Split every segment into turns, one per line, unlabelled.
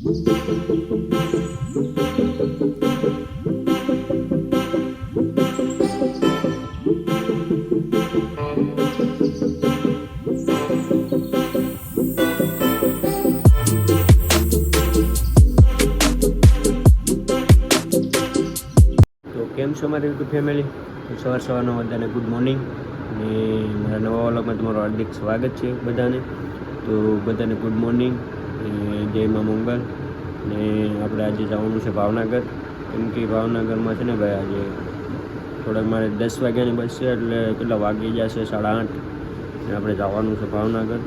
કેમ છો મારી યુટ્યુબ ફેમિલી? સવારનો બધાને ગુડ મોર્નિંગ અને મારા નવા વ્લોગમાં તમારું હાર્દિક સ્વાગત છે બધાને. તો બધાને ગુડ મોર્નિંગ અને જય મા મંગલ. ને આપણે આજે જવાનું છે ભાવનગર, કેમ કે ભાવનગરમાં છે ને ભાઈ આજે થોડાક મારે 10 વાગ્યાની બસ છે, એટલે કેટલા વાગી જશે 8:30 ને આપણે જવાનું છે ભાવનગર.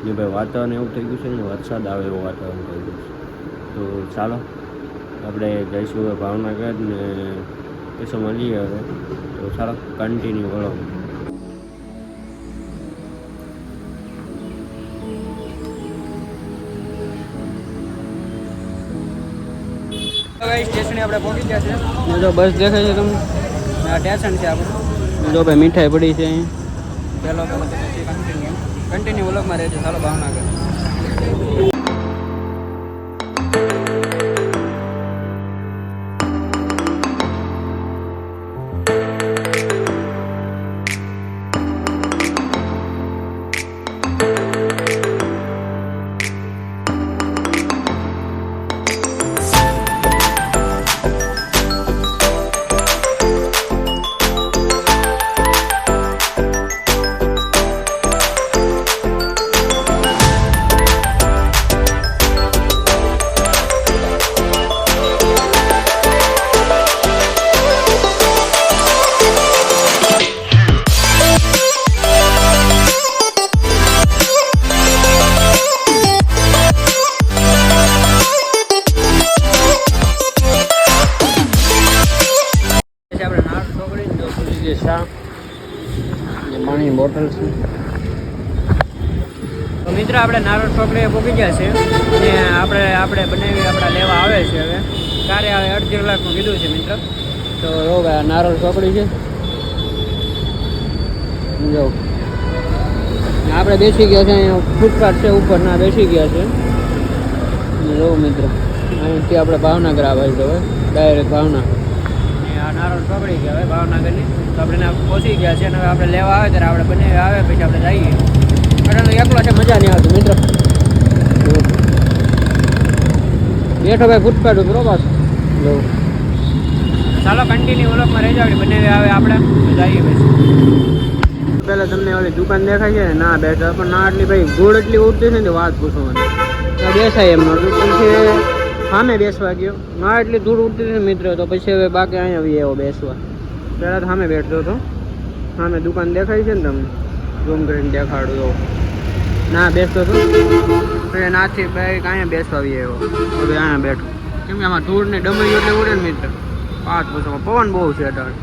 ને ભાઈ વાતાવરણ એવું થઈ ગયું છે ને વરસાદ આવે એવું વાતાવરણ થઈ ગયું છે. તો ચાલો આપણે જઈશું ભાવનગર ને પછી મળીએ હવે. તો ચાલો કન્ટિન્યુ કરો. સ્ટેશને આપણે પહોંચી ગયા છે. જો બસ દેખાય છે તમને, આ સ્ટેશન છે આપણું. જો ભાઈ મીઠાઈ પડી છે અહીં. ચાલો કન્ટિન્યુ વ્લોગમાં રહેજો. ચાલો ભાવનગર. પાણીની બોટલ છે. તો મિત્ર આપણે નારોલ ચોકડીએ પહોંચી ગયા છે ને આપણે બનાવી આપણા લેવા આવે છે. હવે ક્યારે આવે? અડધી કલાકનું કીધું છે મિત્ર. તો જો ભાઈ નારોલ ચોકડી છે. જો આપણે બેસી ગયા છે, અહીંયા ફૂટપાથ છે ઉપર, ના બેસી ગયા છે. જો મિત્ર અહીંથી આપણે ભાવનગર આવે છે. હવે ડાયરેક્ટ ભાવનગર આ નારોલ ચોકડી કહેવાય ભાવનગરની. તો આપણે પહોંચી ગયા છે અને હવે આપણે લેવા આવે ત્યારે આપણે બંને આવે પછી આપણે જઈએ. એટલે એકલો છે, મજા નહીં આવતી મિત્ર. બેઠો ભાઈ ફૂટપાથ ઉપર બસ. ચાલો કન્ટિન્યુ વ્લોગમાં રહી જાવ. બંને આવે આપણે જઈએ પછી. પહેલાં તમને ઓલી દુકાન દેખાય છે ને, ના બેઠા પણ ના એટલી ભાઈ ગોળ એટલી ઉડતી છે ને વાત પૂછવાની. બેસાય એમ નહોતું. પછી સામે બેસવા ગયો, ના એટલી ધૂળ ઉડતી હતી મિત્ર. તો પછી હવે બાકી અહીંયા આવી એવો બેસવા. પહેલાં તો સામે બેઠતો હતો. સામે દુકાન દેખાય છે ને, તમને ઝૂમ કરીને દેખાડું તો ના બેસતો હતો. પછી નાથી બાઈક અહીંયા બેસવા આવી એવો. હવે અહીંયા બેઠો, કેમ કે આમાં ધૂળ ને ડમરી એટલે ઉડે ને મિત્ર. વાત પૂછવામાં પવન બહુ છે અટાણે.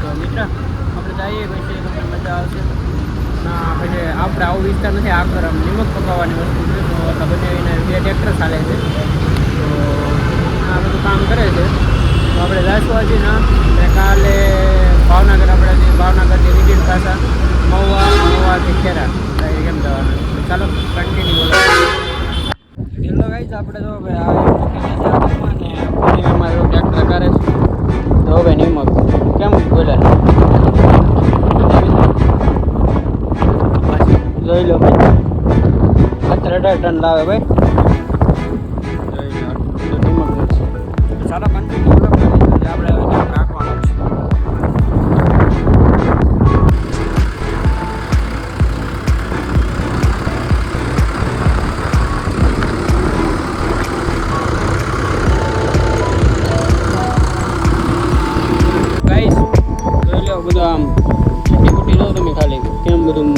તો મિત્ર આપણે જઈએ પછી તમને મજા આવશે. ના પછી આપણે આવો વિસ્તાર નથી. આખર આમ નિમક પકાવવાની વસ્તુ છે. તો એટલા બધા એના 2 ટ્રેક્ટર ચાલે છે. તો આ બધું કામ કરે છે. તો આપણે જાશું હજી ના કાલે ભાવનગર. આપણે ભાવનગરથી રિટર્ન પાછા મહુવાથી ખેરા કેમ જવાના. ચાલો કન્ટિન્યુ બોલો. એટલો ગાઈસ આપણે જો ભાઈ આ ટ્રેક્ટર કરે છે. તો ભાઈ નિમક કેમ બોલે જોઈ લો ભાઈ. 18 ટન લાવે ભાઈ. ચાલો કન્ટિન્યુ આપણે રાખવાનું છે. ગાઈસ જોઈ લો બધું આમ છૂટી લો તમે ખાલી કેમ બધું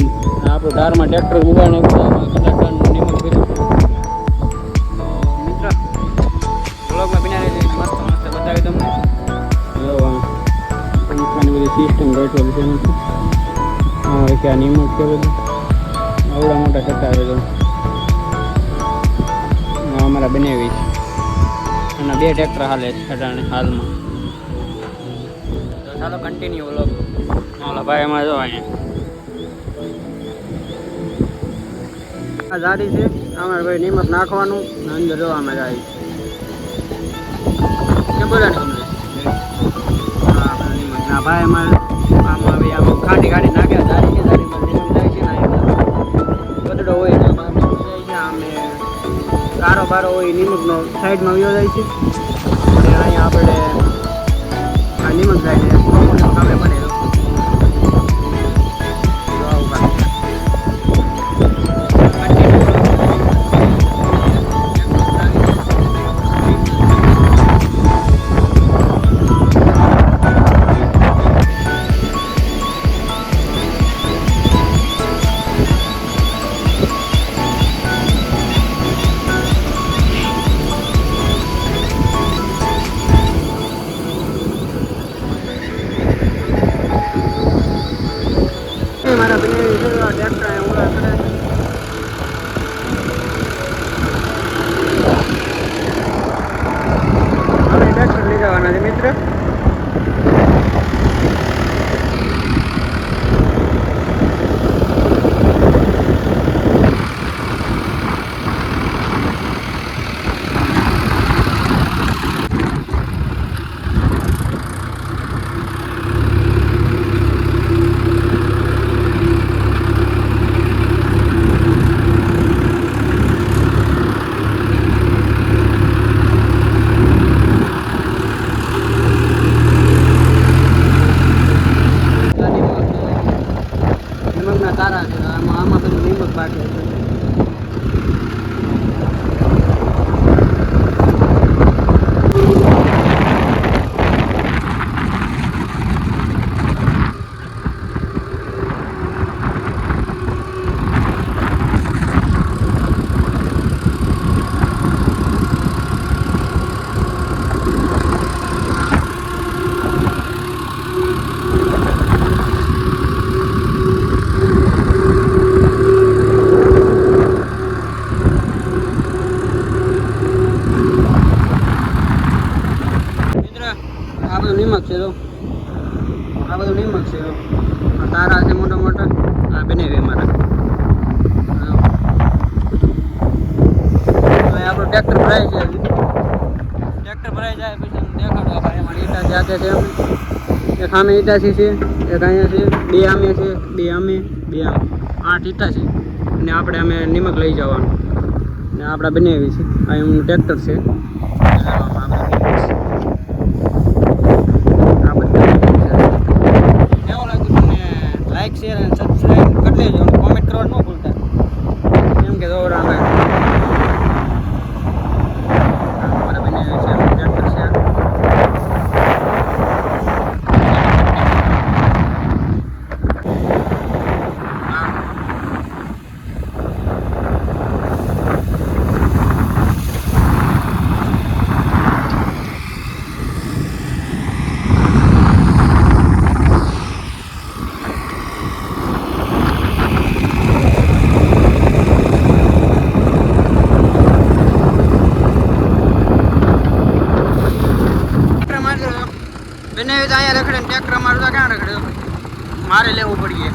આપણું ધારમાં ટ્રેક્ટર ઉભા ને કલાકનું નિમક કર્યું. મિત્ર બ્લોગમાં બિના મસ્ત બતાવી તમને. પંખાની બધી સિસ્ટમ ગોઠવેલી છે. હા કે આ નિમક છે બધું આવડા મોટા થતા આવે. તો અમારા બનાવી છે. અને 2 ટ્રેક્ટર હાલે છે અટાણે હાલમાં. તો ચાલો કન્ટિન્યુ બ્લોગ. ઓલા ભાઈ એમાં જો અહીંયા આ ગાડી છે.
અમારે ભાઈ નિમક નાખવાનું અંદર જોવામાં જાય કેમ બોલા ને તમને હા નિમક ના ભાઈ અમારે આમાં હવે આમ ખાટી ખાટી નાખ્યા દારી કે દારીમાં નિમક જાય છે ને ગદડો હોય ને આમ નિમક જાય છે આમે કારો બારો હોય નિમકનો સાઈડમાં વયો જાય છે અને અહીંયા આપણે આ નિમક જાય છે સામે પડે મારા ભાઈ ટ્રેક્ટર ઉડા કરે હવે ટ્રેક્ટર લઈ જવાના છે મિત્ર તારા છે આમાં બધું નિમક બાકી છે આ બધું નિમક છે તો આ બધું નિમક છે તો આ તારા છે મોટા મોટા આ બનાવી અમારા હવે આપણું ટ્રેક્ટર ભરાય છે ટ્રેક્ટર ભરાઈ જાય પછી દેખાડો ભાઈ અમારી ઈટા જાતે છે એક આમે ઈટાસી છે એક અહીંયા છે બે આમે છે બે આમે 8 ઈટા છે અને આપણે અમે નિમક લઈ જવાનું ને આપણે બનાવી છે આ એમનું ટ્રેક્ટર છે લાઈક શેર અને સબસ્ક્રાઈબ કરી લેજો અને કોમેન્ટ કરવાનું ન ભૂલતા કેમ કે દોરા અમારા બને છે ટ્રેક્ટર છે બનાવી તો અહીંયા રખડે ટ્રેક્ટર મારું તો ક્યાં રખડ્યો મારે લેવું પડીએ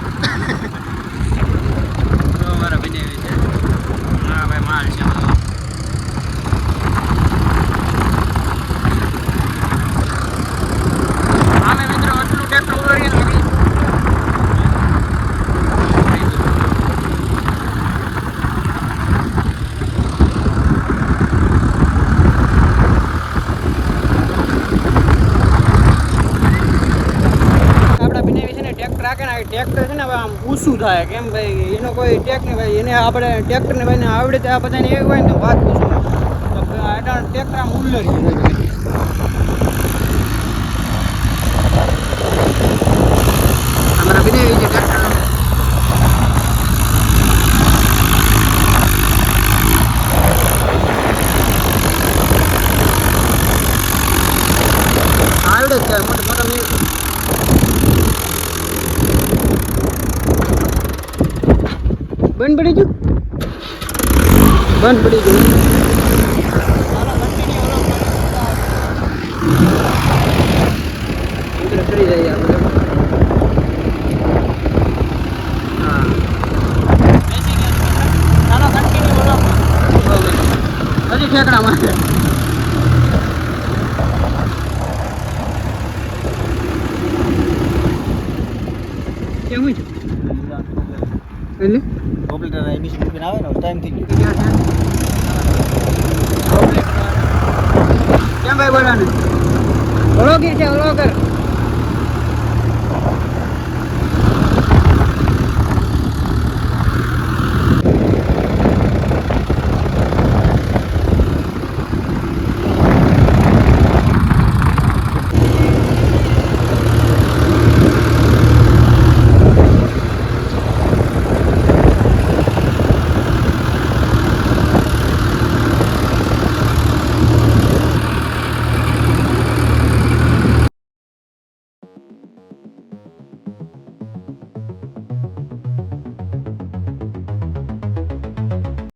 તો મારા બનાવી છે હા ભાઈ માલ છે આમે મિત્રો આટલું ટ્રેક્ટર ઉડાડીએ ટ્રેક્ટર છે ને આમ ઊંચું થાય કેમ ભાઈ એનો કોઈ ટેક ને ભાઈ એને આપણે ટ્રેક્ટરને ભાઈને આવડે તો આ બધાને એવી હોય ને તો વાત પૂછું તો ટ્રેક્ટર આમ ઉલ્લરી અમારા બનાવી છે ટ્રેક્ટર આવડે જ છે મોટા મોટા બંધ પડી ગયું બંધ પડી ગયું કરી જઈએ આપણે હા ચાલો કન્ટિન્યુ બોલો ઠેકડા મારે કેવું છે એટલે
કોમ્પ્યુટર એમિશન મૂકીને આવે ને ટાઈમ થઈ ગયો
કેમ ભાઈ બોલાને વ્લોગર છે વ્લોગર